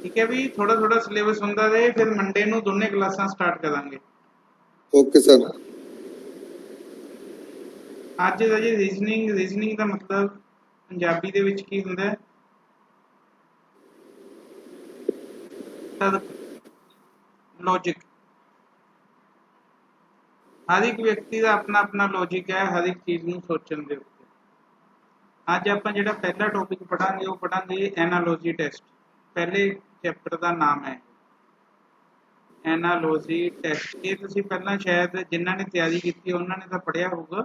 ठीक है भी, थोड़ा थोड़ा सिलेबस ਹੁੰਦਾ ਰਹੇ, फिर मंडे ਨੂੰ ਦੋਨੇ ਕਲਾਸਾਂ ਸਟਾਰਟ ਕਰਾਂਗੇ। Okay sir. ਅੱਜ ਦਾ ਜੀ ਰੀਜ਼ਨਿੰਗ ਦਾ ਮਤਲਬ ਪੰਜਾਬੀ ਦੇ ਵਿੱਚ ਕੀ ਹੁੰਦਾ ਹੈ? ਤਦ ਲੌਜਿਕ। हर एक व्यक्ति का अपना अपना लॉजिक है हर एक चीज़ ਨੂੰ सोचਣ ਦੇ ਉੱਤੇ। ਅੱਜ ਆਪਾਂ ਜਿਹੜਾ ਪਹਿਲਾ ਟੌਪਿਕ ਪੜਾਂਗੇ ਉਹ ਪੜਾਂਗੇ ਐਨਾਲੋਜੀ ਟੈਸਟ। ਪਹਿਲੇ ਚੈਪਟਰ ਦਾ ਨਾਮ ਹੈ ਐਨਾਲੋਜੀ ਟੈਸਟ। ਇਹ ਤੁਸੀਂ ਪਹਿਲਾਂ ਸ਼ਾਇਦ ਜਿਨ੍ਹਾਂ ਨੇ ਤਿਆਰੀ ਕੀਤੀ ਉਹਨਾਂ ਨੇ ਤਾਂ ਪੜਿਆ ਹੋਊਗਾ,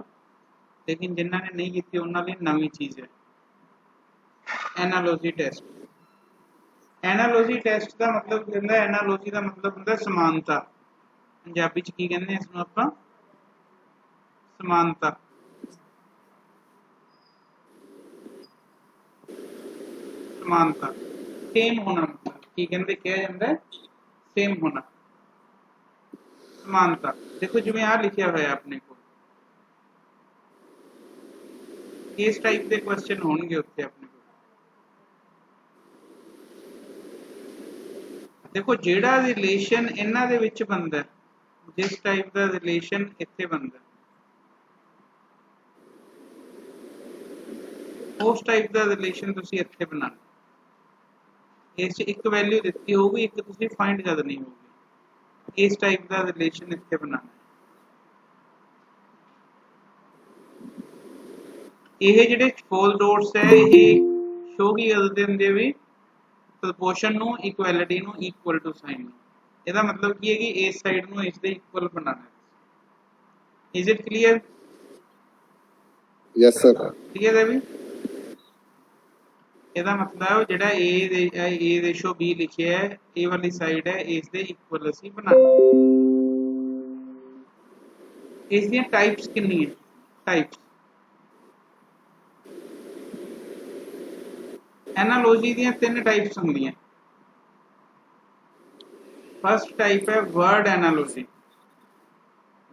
लेकिन जिन्हों ने नहीं की उन्होंने नवी चीज़ है एनालॉजी टेस्ट। एनालॉजी टेस्ट का मतलब कहता है, एनालॉजी का मतलब होता है समानता। पंजाबी च की कहते हैं इसमें आप समानता। समानता सेम होना, मतलब की कहते कहा जाता है सेम होना, समानता। देखो जिवें आ लिखा हुआ है अपने को, इस टाइप के क्वेश्चन होंगे उत्ते अपने को। देखो जेड़ा रिलेशन इन्हां दे विच बनदा है, जिस टाइप का रिलेशन इत्थे बनदा उस टाइप का रिलेशन तुसीं इत्थे बनाना। इस एक वैल्यू दित्ती होगी, एक तुसीं फाइंड करनी होगी, इस टाइप का रिलेशन इत्थे बनाना। ये जिहड़े फोल डॉट्स है ये शो की करदे हुंदे भी प्रपोर्शन नू, इक्वैलिटी नू, इक्वल टू साइन नू। ਇਹਦਾ मतलब ਕੀ है कि इस साइड ਨੂੰ ਇਸ ਦੇ ਇਕੁਅਲ ਬਣਾਉਣਾ है। Is it clear? Yes sir. Clear है भी? ਇਹਦਾ मतलब ਜਿਹੜਾ a ਰੇਸ਼ੋ b ਲਿਖਿਆ ਹੈ, ਇਹ ਵਾਲੀ ਸਾਈਡ ਹੈ ਇਸ ਦੇ ਇਕੁਅਲ ਅਸੀਂ ਬਣਾਉਣਾ। ਇਸ ਦੀਆਂ ਟਾਈਪਸ ਕਿੰਨੀਆਂ? ਟਾਈਪਸ एनालॉजी ਦੀਆਂ ਤਿੰਨ ਟਾਈਪਸ ਹੁੰਦੀਆਂ। फर्स्ट टाइप है word analogy.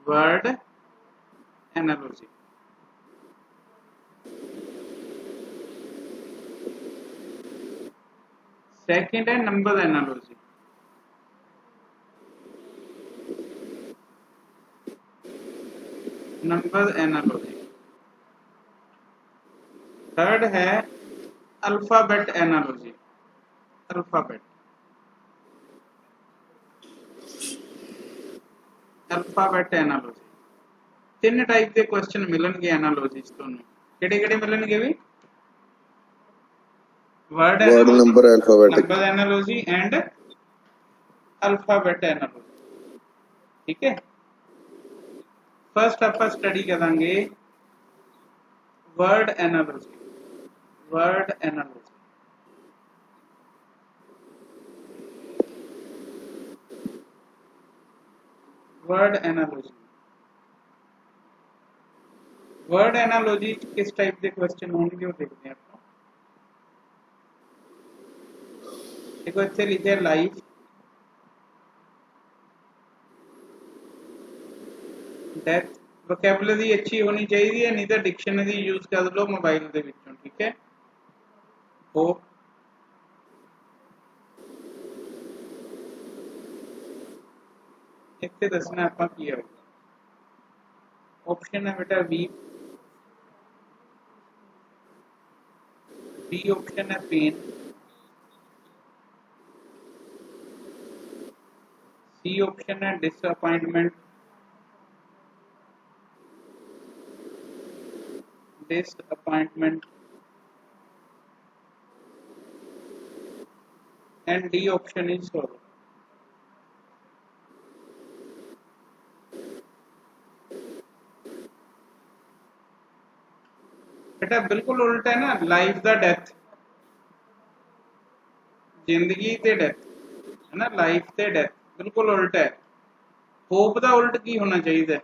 Word analogy second है number analogy. Number analogy. Third है alphabet analogy. Alphabet alphabet analogy. तीन टाइप के क्वेश्चन मिलणगे एनालॉजी ਤੁਹਾਨੂੰ। ਕਿਹੜੇ ਕਿਹੜੇ ਮਿਲਣਗੇ ਵੀ? Word number alphabet number analogy and alphabet analogy. ठीक है, फर्स्ट आप स्टडी करांगे word analogy. Word analogy word analogy. Word analogy किस टाइप के क्वेश्चन होंगे वो देखते हैं आप। देखो इतने लिखे लाइफ, डेथ। वोकैबुलरी अच्छी होनी चाहिए, नहीं तो डिक्शनरी यूज कर लो मोबाइल के विचों। ठीक है, होप इतने दसना आप की होगा। ऑप्शन है बेटा बी। बी ऑप्शन है पेन। सी ऑप्शन है disappointment. Disappointment and D option is sorrow. बेटा बिल्कुल उल्टा है ना, लाइफ दा डेथ, जिंदगी ते डेथ है ना, लाइफ ते डेथ बिल्कुल उल्टा है। होप दा उल्ट की होना चाहिए?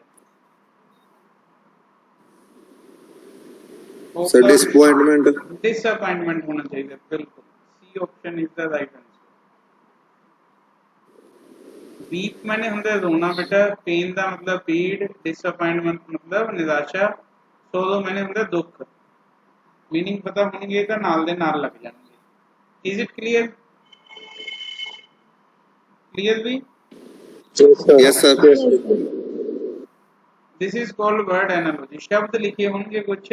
डिसअपॉइंटमेंट। डिसअपॉइंटमेंट होना चाहिए, बिल्कुल। C option is the right answer. वीक मैंने होंगे रोना बेटा, पेन का मतलब पीड़, डिसअपॉइंटमेंट मतलब निराशा, सोरो मैंने होंगे दुख। मीनिंग पता होंगे तो नाल दे नाल लग जाएंगे। Is it clear? क्लियर भी? Yes, sir. This is called word analogy. शब्द लिखे होंगे कुछ,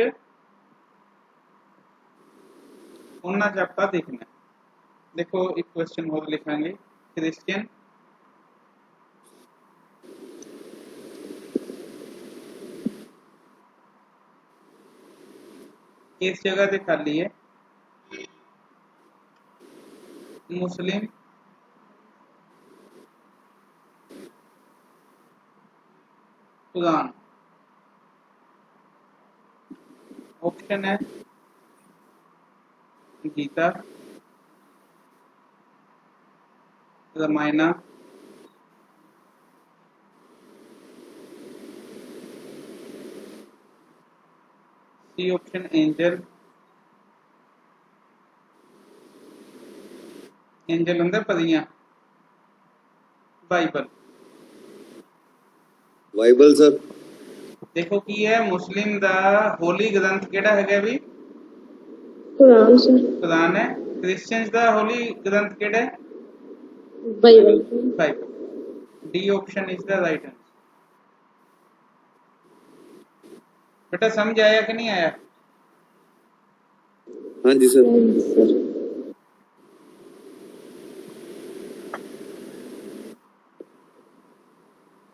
उन्ना च आपां देखना। देखो एक क्वेश्चन और लिखांगे, क्रिश्चियन इस जगह पे खाली है, मुस्लिम कुरान। ऑप्शन है Gita, Ramayan, C option angel, angel होंगे परियां, बाइबल। Bible, sir. देखो की है, मुस्लिम दा होली ग्रंथ केड़ा है भी? कुरान सर। कुरान है। क्रिश्चियंस दा होली ग्रंथ केड़ा है? Bible. Bible. D option is the right answer. बेटा समझ आया कि नहीं आया? हाँ जी सर। सर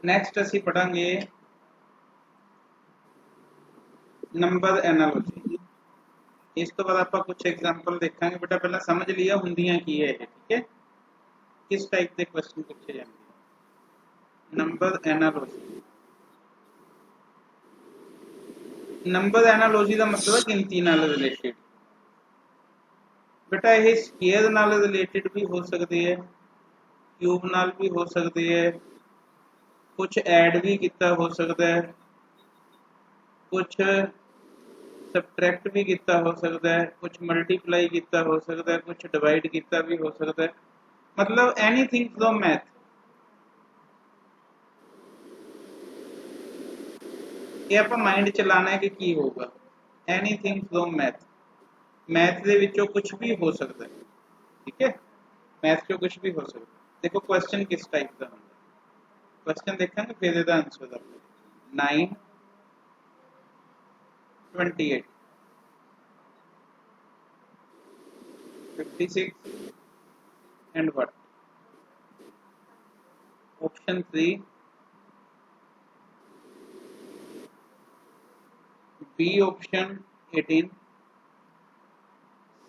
नेक्स्ट असी पढ़ांगे नंबर एनालॉजी। इस तो बाद आप कुछ एग्जांपल देखेंगे। बेटा पहला समझ लिया हुंदियां की है, ठीक है, किस टाइप के क्वेश्चन पूछे जाएंगे। नंबर एनालॉजी, नंबर एनालॉजी का मतलब है गिनती नाल रिलेटेड। बेटा ये स्केयर नाल रिलेटेड भी हो सकती है, क्यूब नाल भी हो सकती है, कुछ ऐड भी किया हो सकता है, कुछ सबट्रैक्ट भी किया हो सकता है, कुछ मल्टीप्लाई किया हो सकता है, कुछ डिवाइड किया भी हो सकता है। मतलब एनीथिंग फ्रॉम मैथ। ये आप माइंड चलाना है कि की होगा। एनीथिंग फ्रॉम मैथ, मैथ दे विचों कुछ भी हो सकता है, ठीक है, मैथ चो कुछ भी हो सकता है। देखो क्वेश्चन किस टाइप का होगा, क्वेश्चन देखेंगे फिर इसका आंसर दो। 9 28 56 and what? Option 3 B option 18,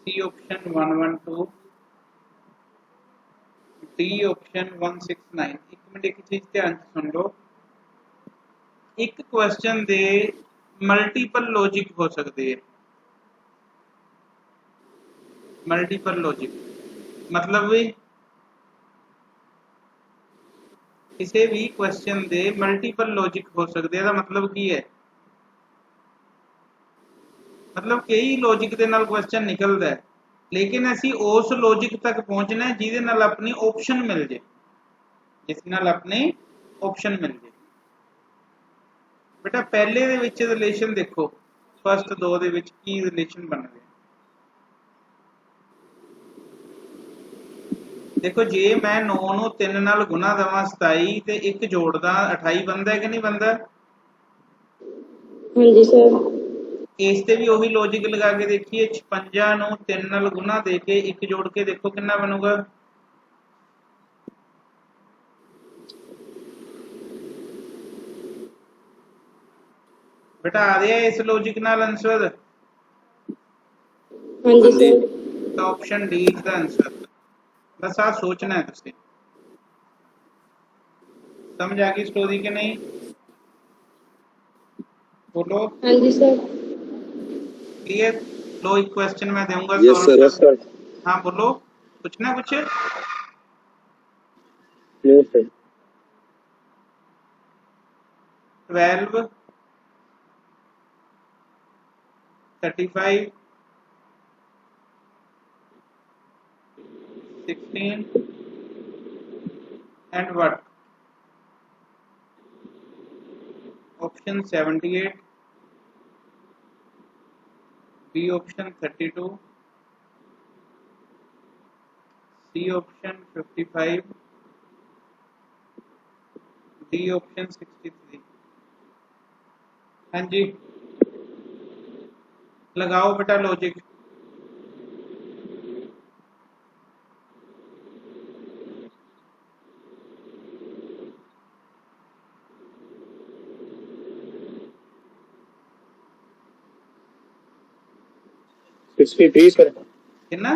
C option 112, D option 169। एक मिनट एक चीज ध्यान से सुन लो, एक क्वेश्चन दे मल्टीपल लॉजिक हो सकती है। मल्टीपल लॉजिक मतलब भी किसी भी क्वेश्चन दे मल्टीपल लॉजिक हो सकते हैं। मतलब की है, मतलब कई लॉजिक के नाल क्वेश्चन निकलता है, लेकिन असी उस लॉजिक तक पहुंचना है जिहदे नाल अपनी ऑप्शन मिल जाए, जिस नाल अपनी ऑप्शन मिल जाए। बेटा पहले दे विच रिलेशन देखो, फर्स्ट दो दे विच की रिलेशन बन रहा है। देखो जे मैं 9 ਨੂੰ 3 ਨਾਲ ਗੁਣਾ ਦਵਾਂ 27 ਤੇ 1 ਜੋੜਦਾ 28 बनता है कि नहीं बनता? हाँ जी सर। इस ते भी वही लॉजिक लगा के देखिए, 56 ਨੂੰ 3 ਨਾਲ ਗੁਣਾ ਦੇ ਕੇ 1 जोड़ के देखो कितना बनूगा। बेटा आ रहा है इस लॉजिक नाल आंसर? हाँ जी सर। तो option D is the answer. बस आ सोचना है तुझे। समझ आ गई स्टोरी के नहीं? बोलो। हाँ जी सर। क्लियर? लो एक क्वेश्चन मैं दूंगा Yes, sir. सॉल्व कर। हाँ बोलो, कुछ ना कुछ। Yes, sir. 12 35 16 and what? Option 78, B option 32, C option 55, D option 63। हाँ जी, लगाओ बेटा लॉजिक। सर। कितना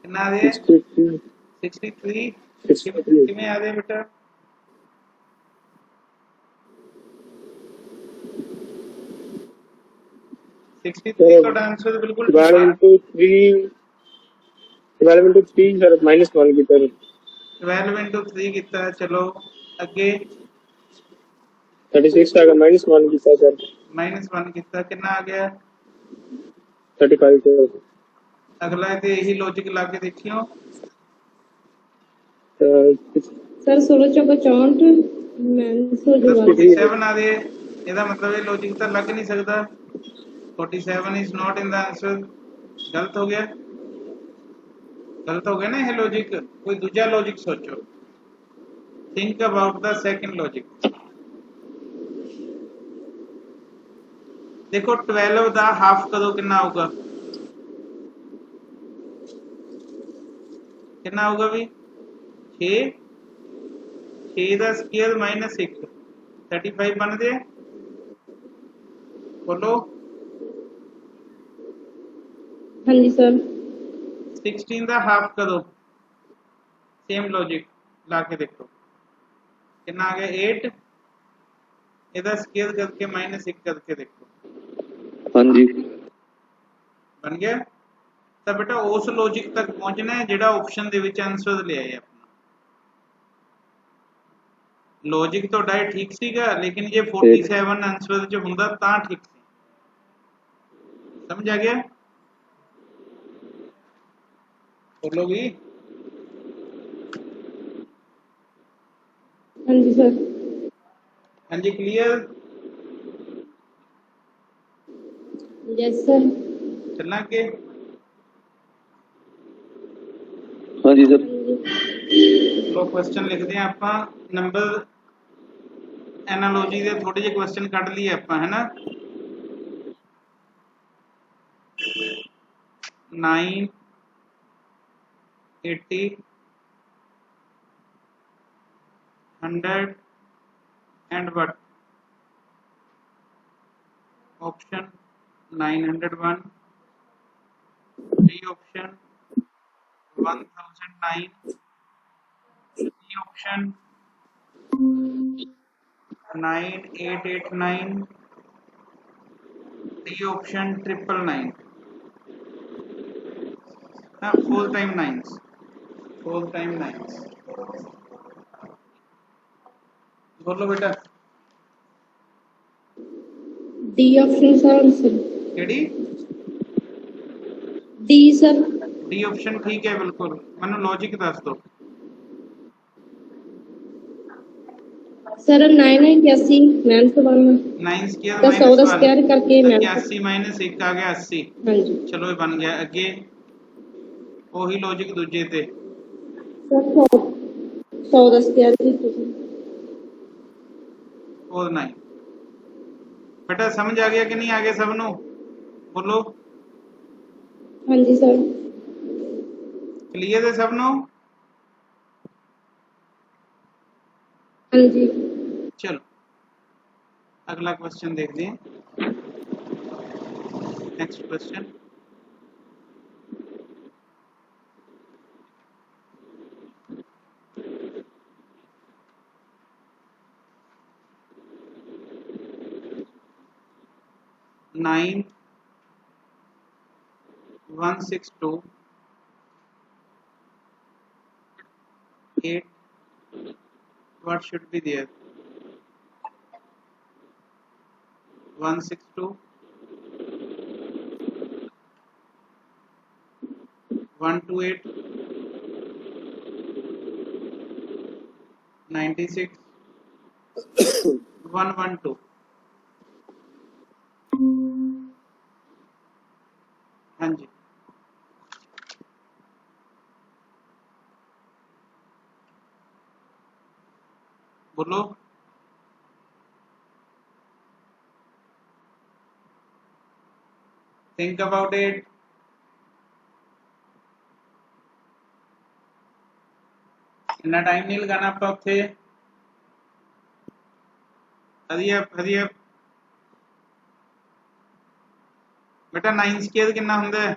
कितना आ रहा है? 63। किमें आ रहा है बेटा? तो आंसर बिल्कुल ठीक है। 12 into 3 सर -1 की तरह 12 into 3 कितना है? चलो अगे 36 का -1 की तरह सर -1 कितना कितना आ गया? 35 सर। अगला है तो यही लॉजिक ला के देखियो। सर 16 चौका 64 47 आ रही है, ਇਹਦਾ मतलब ये लॉजिक तो लग नहीं सकता। 47 is not in the answer. गलत हो गया, गलत हो गया ना ये लॉजिक। कोई दूसरा लॉजिक सोचो। Think about the second logic. देखो 12 ਦਾ ਹਾਫ ਕਦੋਂ ਕਿੰਨਾ ਆਊਗਾ? ਕਿੰਨਾ ਆਊਗਾ ਵੀ? 6 6 ਦਾ ਸਕੁਅਰ -1 35 ਬਣਦੇ ਆ। बोलो। हाँ जी सर। 16 ਦਾ ਹਾਫ ਕਦੋਂ? सेम लॉजिक ला के देखो कितना आ गया 8। ਇਹਦਾ ਸਕੁਅਰ करके -1 करके देखो। हाँ जी बन गया। तो बेटा उस लॉजिक तक पहुंचना है जेड़ा ऑप्शन ਦੇ ਵਿੱਚ आंसर ਲਿਆ ਹੈ ਆਪਣਾ। लॉजिक ਤੁਹਾਡਾ ठीक ਸੀਗਾ, लेकिन ਜੇ 47 आंसर ਚ ਹੁੰਦਾ ਤਾਂ ठीक ਸੀ। समझ आ गया? बोलो भी। हाँ जी सर। हाँ जी क्लियर? Yes sir. चलना के? हाँ जी सर। चलो क्वेश्चन लिखते हैं आप। नंबर एनालॉजी के थोड़े जे क्वेश्चन कट लिए आप, है ना। 9, 80, 100 and what? Option 901, D option 1009, D option 9889, D option 999। हाँ, 4 time 9s, 4 time 9s। बोलो बेटा। D option sir answer. केड़ी? D sir. डी ऑप्शन ठीक है बिल्कुल। मैंने लॉजिक दस दो। सर 981 901 9 स्क्वायर का 100 -1 स्क्वायर करके 81 -1 आ गया 80। हाँ जी चलो ये बन गया। अगे वही लॉजिक दूजे ते सर 100 स्क्वायर की और 9। बेटा समझ आ गया कि नहीं आ गया सबनों? बोलो। हाँ जी सर। क्लियर है सबनों? हाँ जी। चलो अगला क्वेश्चन देखते हैं। Next question. Nine 162 8 what should be there? 162 128 96 112। हाँ जी बोलो। Think about it. इतना टाइम नहीं लगाना ਆਪਾਂ ਉੱਥੇ। हरी अप बेटा 9 स्केयर कितना ਹੁੰਦਾ है?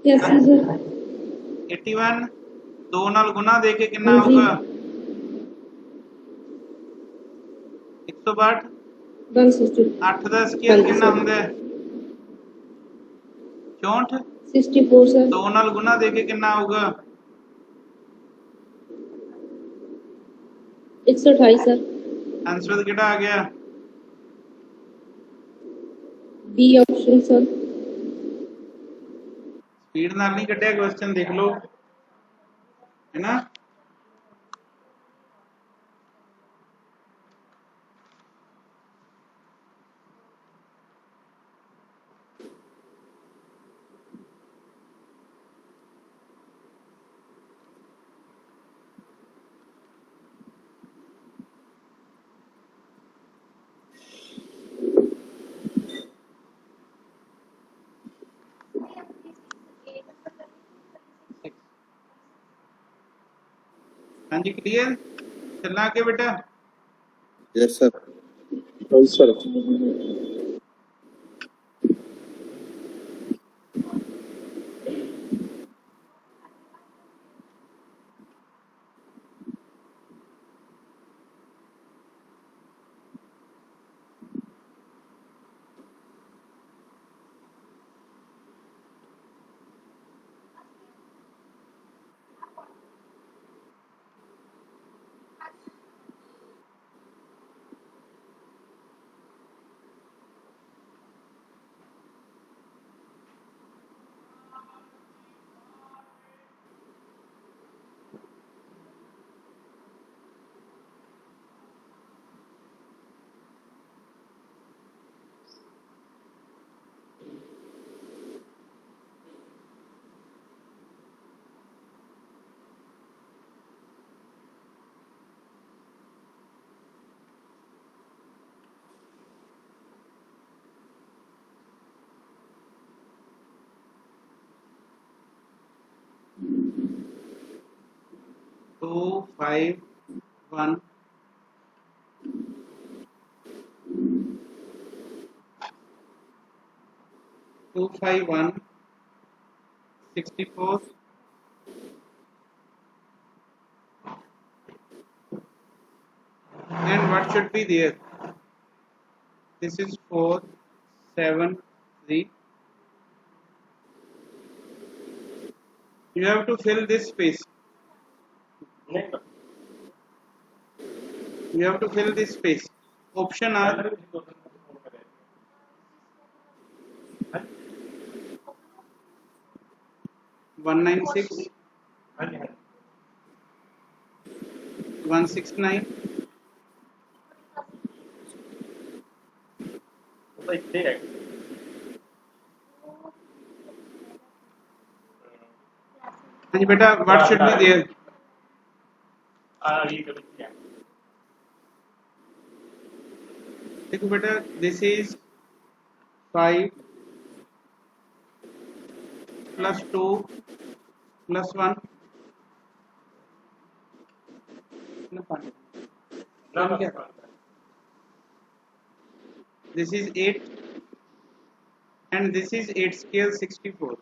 81 सर। 81 2 ਨਾਲ ਗੁਣਾ ਦੇ ਕੇ ਕਿੰਨਾ हाँ जी। ਹੋਊਗਾ? 162। 160। 8 ਦਾ ਸਕੇਅਰ हाँ जी ਕਿੰਨਾ सर। ਹੁੰਦਾ है? 64। 64 सर। 2 ਨਾਲ ਗੁਣਾ ਦੇ ਕੇ ਕਿੰਨਾ ਆਊਗਾ? 128 सर। आंसर ਕਿਹੜਾ ਆ ਗਿਆ? B option sir. स्पीड नाल नहीं कटिया क्वेश्चन देख लो है ना। हाँ जी क्लियर। चलना आगे बेटा। Yes sir. Yes sir. Two five one two five one 64 and what should be there? This is 4 7 3. You have to fill this space. You have to fill this space. Option are 196 169 हाँ जी बेटा what should be there? देखो बेटा this is 5 plus 2 plus 1 this is 8 and this is 8 scale 64.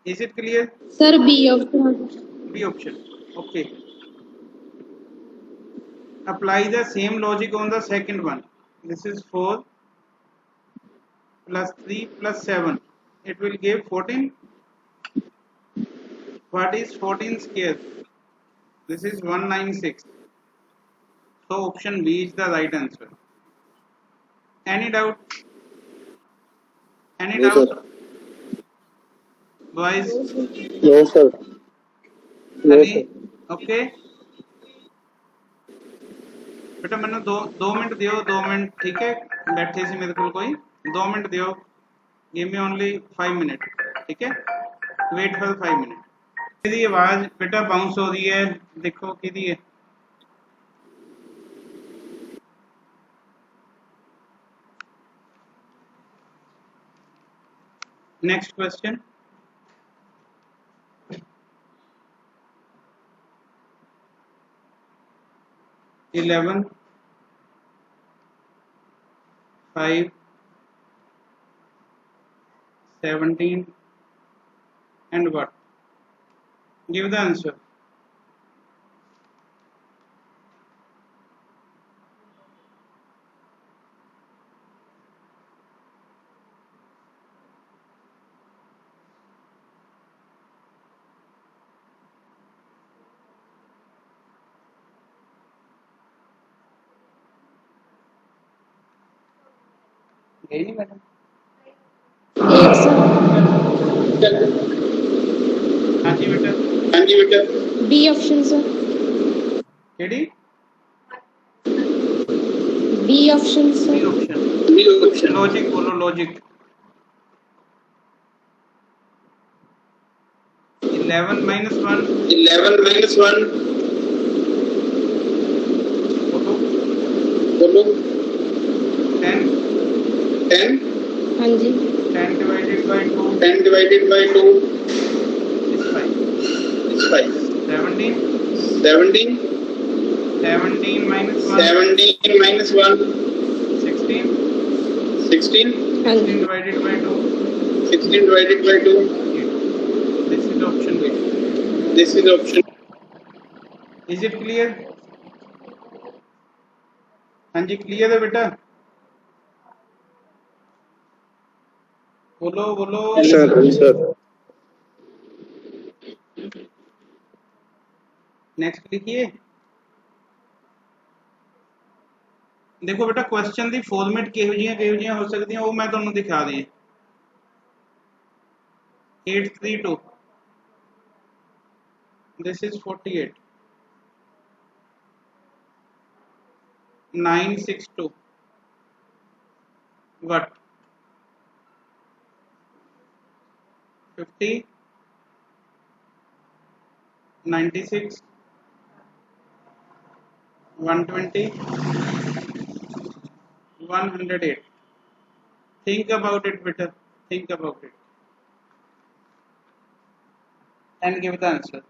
Is it clear? Sir B option. B option. Okay. Apply the same logic on the second one. This is 4 plus 3 plus 7. It will give 14. What is 14 square? This is 196. So option B is the right answer. Any doubt? Any No, doubt? sir. Boys? No sir. No Any? sir. Okay. बेटा मैंने दो minute दियो 2 minute ठीक है बैठे सी मेरे को कोई 2 मिनट दियो गिव मी ओनली 5 मिनट ठीक है वेट फॉर 5 मिनट ਇਹਦੀ ਆਵਾਜ਼ ਬੇਟਾ ਬਾਉਂਸ ਹੋ ਰਹੀ ਹੈ, ਦੇਖੋ ਕਿਹਦੀ ਹੈ। Next question, eleven 5 17 and what? Give the answer. गई नहीं मैडम? 8 sir. हाँ जी बेटा, B option sir. केड़ी? B option sir. B option. Logic बोलो, लॉजिक। 11 minus 1 बोलो। 10 हाँ जी. 10 divided by 2 is 5। 17 minus 1 16 हाँ जी. divided by 2 8। This is option B। Is it clear? हाँ जी क्लियर है बेटा, बोलो बोलो। sir, नेक्स्ट लिखिए। देखो बेटा क्वेश्चन दी फॉर्मेट किहो जिहियां हो सकदियां वो मैं तुहानू दिखा दी। 832 this is 48 962 what 50 96 120 108। think about it better, think about it and give the answer।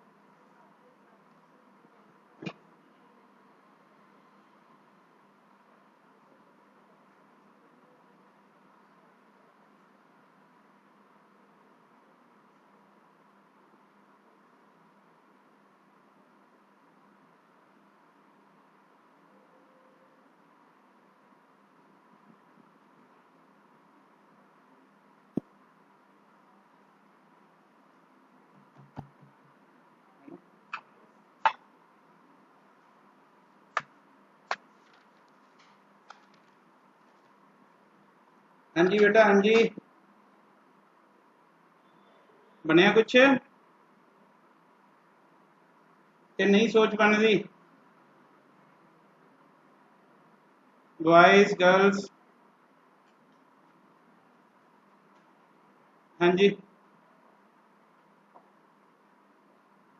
हाँ जी बेटा, हाँ जी बनया कुछ कि नहीं सोच बनती? बॉयज गर्ल्स, हाँ जी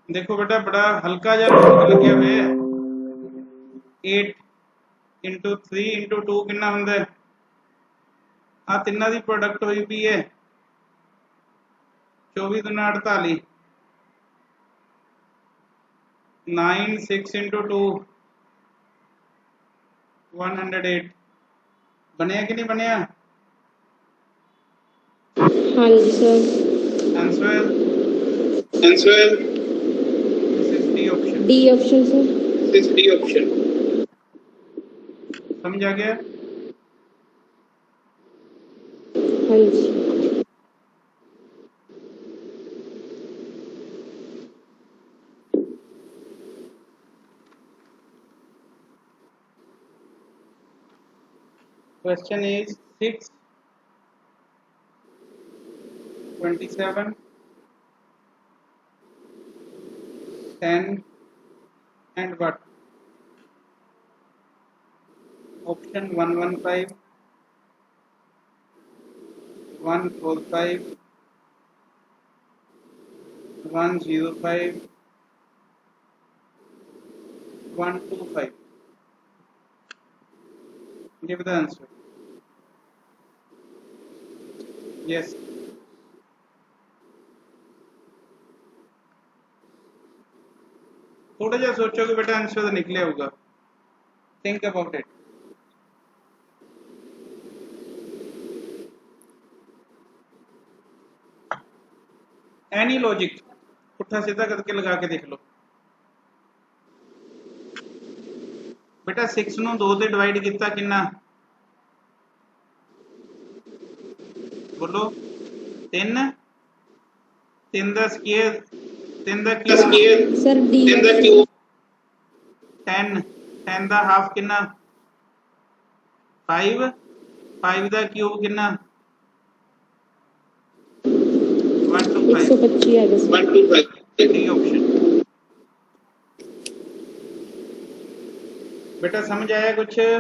देखो बेटा बड़ा हल्का जहा लॉजिक लगे हुए। 8 इंटू 3 इंटू 2 कितना होंदा है? आ तिना की प्रोडक्ट हुई पी है 24 दूना 48 9 6 इंटू 2 108 बनया कि नहीं बनया? हाँ जी sir. Answer D option sir. समझ आ गया? हाँ जी. Question is 6 27 10 and what? Option 115 145 105 125. Give the answer. Yes. थोड़ा जा सोचोगे बेटा आंसर तो निकले होगा. Think about it. Any logic. पुट्ठा सीधा करके लगा के देख लो. बेटा 6 ਨੂੰ 2 ਤੇ ਡਿਵਾਈਡ ਕੀਤਾ ਕਿੰਨਾ? बोलो 3 3 ਦਾ ਸਕੁਅਰ 3 ਦਾ ਕਿਊਬ सर डी 10 10 ਦਾ ਹਾਫ ਕਿੰਨਾ 5 5 ਦਾ ਕਿਊਬ ਕਿੰਨਾ 125 125 आएगा सर 125 डी ऑप्शन बेटा समझ आया कुछ हाँ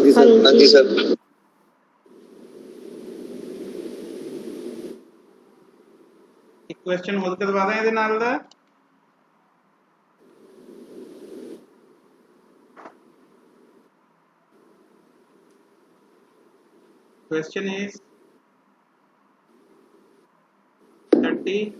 जी सर, हाँ जी सर। एक क्वेश्चन होल करवा ਦਾਂ ਇਹਦੇ ਨਾਲ ਦਾ question is 30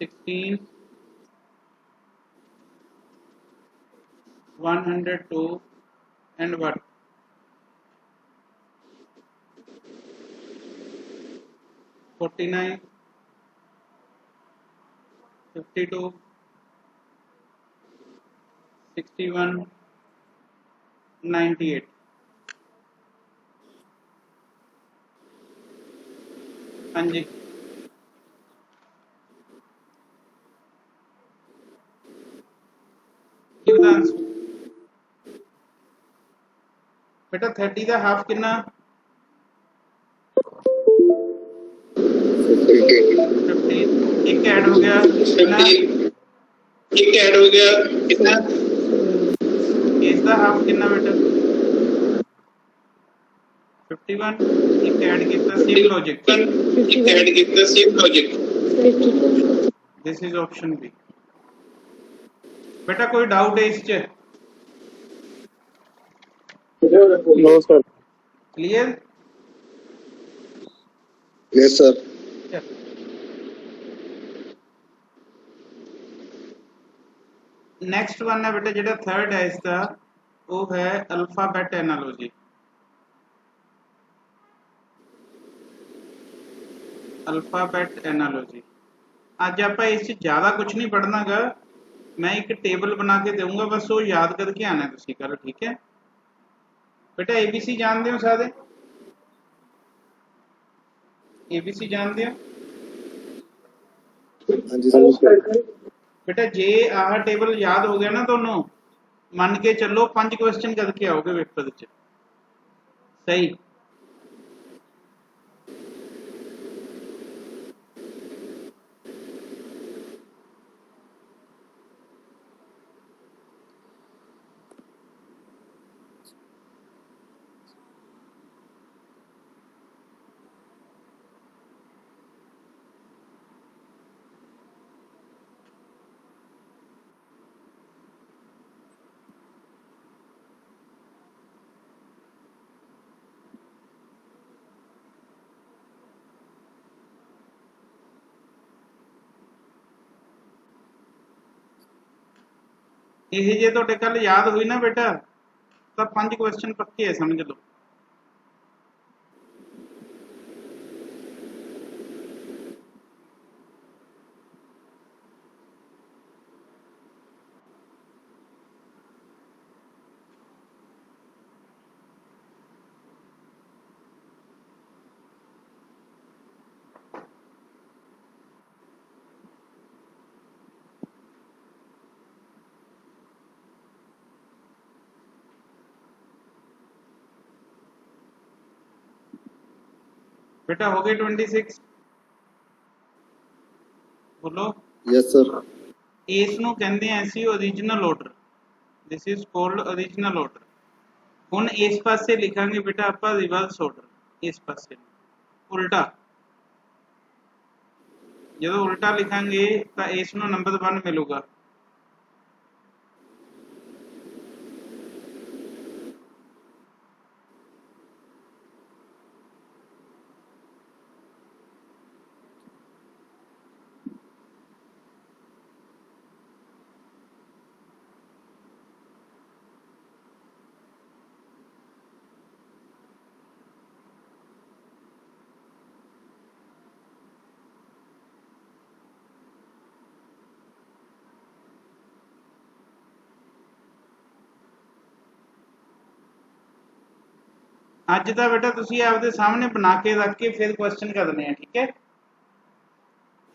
16 102 and what 49 52 61 98 हाँ जी give the answer बेटा 30 ਦਾ ਹਾਫ ਕਿੰਨਾ 15 एक ऐड हो गया कितना एक ऐड हो गया कितना इसका हाफ कितना बेटा 51 एक ऐड कितना सेम लॉजिक एक ऐड कितना same logic 52 this is option B बेटा कोई डाउट है इस च no sir. Clear yes sir. Next one है बेटा जेड़ा थर्ड है इसका वो है अल्फाबेट एनालॉजी अल्फाबेट एनालॉजी आज आप इस ज़्यादा कुछ नहीं पढ़ना गा मैं एक टेबल बना के दूंगा बस वो याद करके आना है तुसी कल ठीक है बेटा एबीसी जानते हो सारे एबीसी जानते हो हाँ जी सर। बेटा जे आह टेबल याद हो गया ना दोनों मन के चलो 5 क्वेश्चन करके आओगे पेपर च सही ਇਹ ਜੇ ਤੁਹਾਡੇ ਕੱਲ ਯਾਦ ਹੋਈ ਨਾ ਬੇਟਾ ਤਾਂ 5 क्वेश्चन पक्के है समझ लो बेटा हो गए 26 बोलो यस सर। इस ਨੂੰ ਕਹਿੰਦੇ ਆ ਅਸੀਂ original order this is called original order ਹੁਣ ਇਸ ਪਾਸੇ ਲਿਖਾਂਗੇ ਬੇਟਾ ਆਪਾਂ ਰਿਵਰਸ ਆਰਡਰ ਇਸ ਪਾਸੇ ਉਲਟਾ ਜਦੋਂ ਉਲਟਾ ਲਿਖਾਂਗੇ ਤਾਂ ਇਸ ਨੂੰ ਨੰਬਰ 1 ਮਿਲੂਗਾ ਅੱਜ ਦਾ ਬੇਟਾ ਤੁਸੀਂ ਆਪਦੇ ਸਾਹਮਣੇ ਬਣਾ ਕੇ ਰੱਖ ਕੇ ਫਿਰ ਕੁਐਸਚਨ ਕਰਨੇ ਆ ਠੀਕ ਹੈ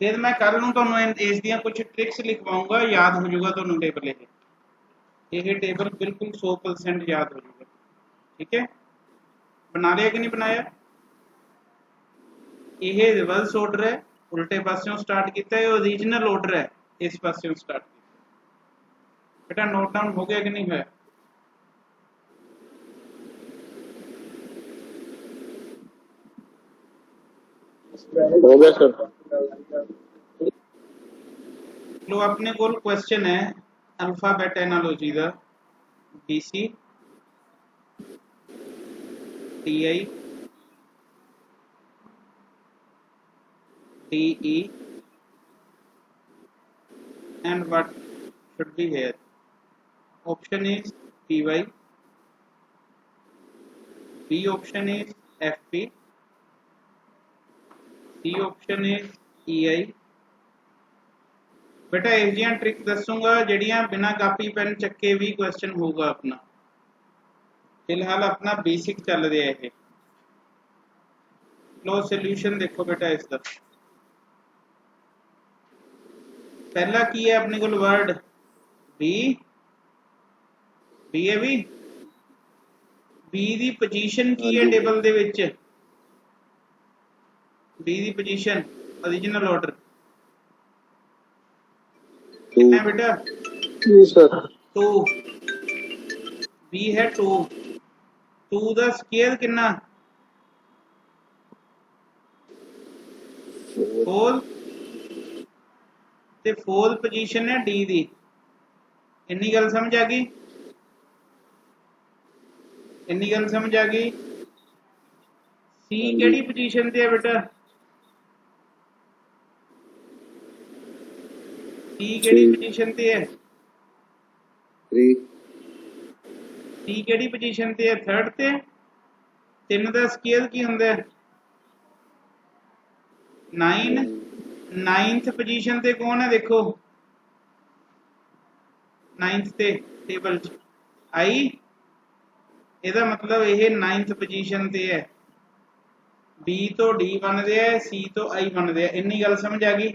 ਫਿਰ ਮੈਂ ਕੱਲ ਨੂੰ ਤੁਹਾਨੂੰ ਇਸ ਦੀਆਂ ਕੁਝ ਟ੍ਰਿਕਸ ਲਿਖਵਾਉਂਗਾ ਯਾਦ ਹੋ ਜਾਊਗਾ ਤੁਹਾਨੂੰ ਟੇਬਲ ਇਹ ਟੇਬਲ ਬਿਲਕੁਲ 100% ਯਾਦ ਹੋ ਜਾਊਗਾ ਠੀਕ ਹੈ ਬਣਾ ਲਿਆ ਕਿ ਨਹੀਂ ਬਣਾਇਆ ਇਹ ਰਿਵਰਸ ਆਰਡਰ ਹੈ ਉਲਟੇ ਪਾਸਿਓਂ ਸਟਾਰਟ ਕੀਤਾ ਹੈ ओरिजिनल ਆਰਡਰ ਹੈ ਇਸ ਪਾਸਿਓਂ ਸਟਾਰਟ ਕੀਤਾ ਬੇਟਾ ਨੋਟ ਡਾਊਨ ਹੋ ਗਿਆ ਕਿ ਨਹੀਂ ਹੋਇਆ हो गया सर लो अपने को क्वेश्चन है अल्फाबेट एनालॉजी का BC TI DE and what should be here option is PY B option is FP C option is EI बेटा इस जियां ट्रिक दसूंगा जड़ियां बिना कापी पेन चक्के भी क्वेश्चन होगा अपना फिलहाल अपना बेसिक चल रहा है लो सॉल्यूशन देखो बेटा इसका पहला की है अपने को वर्ड बी बी है बी दी पोजीशन की है table they which be the position original order कितना है बेटा 2 सर 2 बी है 2 दा स्क्वायर कितना 4 ते 4 पोजीशन है डी दी इन्नी गल समझ आ गई सी केड़ी पोजीशन ते है बेटा सी केड़ी पोजीशन ते है 3 सी केड़ी पोजीशन ते है थर्ड ते 3 दा स्क्वायर की हुंदा है 9 9th पोजीशन ते कौन है देखो 9th ते टेबल च आई ਇਹਦਾ मतलब ਇਹ 9th पोजीशन ਤੇ ਹੈ B ਤੋਂ D ਬਣ ਰਿਹਾ ਹੈ C ਤੋਂ I ਬਣ ਰਿਹਾ ਹੈ ਇੰਨੀ ਗੱਲ ਸਮਝ ਆ ਗਈ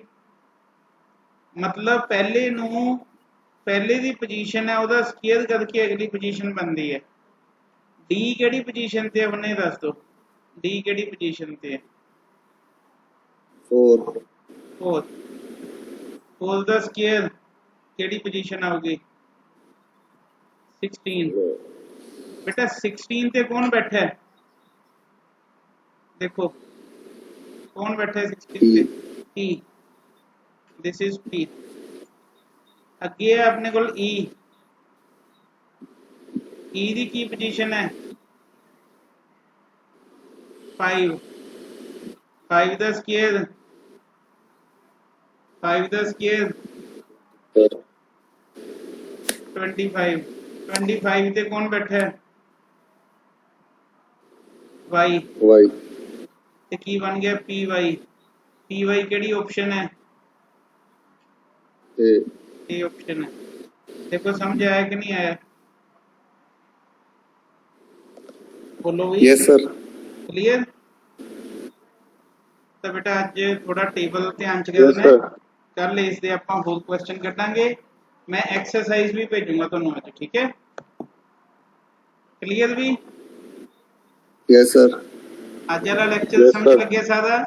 मतलब पहले ਦੀ पोजीशन है ਉਹਦਾ ਸਕੁਅਰ ਕਰਕੇ ਅਗਲੀ पोजीशन ਬਣਦੀ ਹੈ D ਕਿਹੜੀ पोजीशन ਤੇ ਹੈ ਉਹਨੇ ਦੱਸ ਦੋ D ਕਿਹੜੀ पोजीशन ਤੇ ਹੈ 4 ਦਾ ਸਕੁਅਰ ਕਿਹੜੀ पोजीशन ਆਊਗੀ 16 बेटा 16 ते कौन बैठा है देखो कौन बैठा है 16 पे P दिस इज P अगे है अपने को E दी की पोजीशन है 5 दा स्क्वायर 25 ते कौन बैठा है Y ते की बन गया PY केड़ी ऑप्शन है ए ऑप्शन है देखो समझ आया कि नहीं आया बोलो भाई यस सर क्लियर तो बेटा आज थोड़ा टेबल ध्यान च करना है कल इस दे आपां होर क्वेश्चन कटांगे मैं एक्सरसाइज भी भेजूंगा तुहानू आज ठीक है क्लियर भी यस सर आज वाला लेक्चर समझ लग गया सारा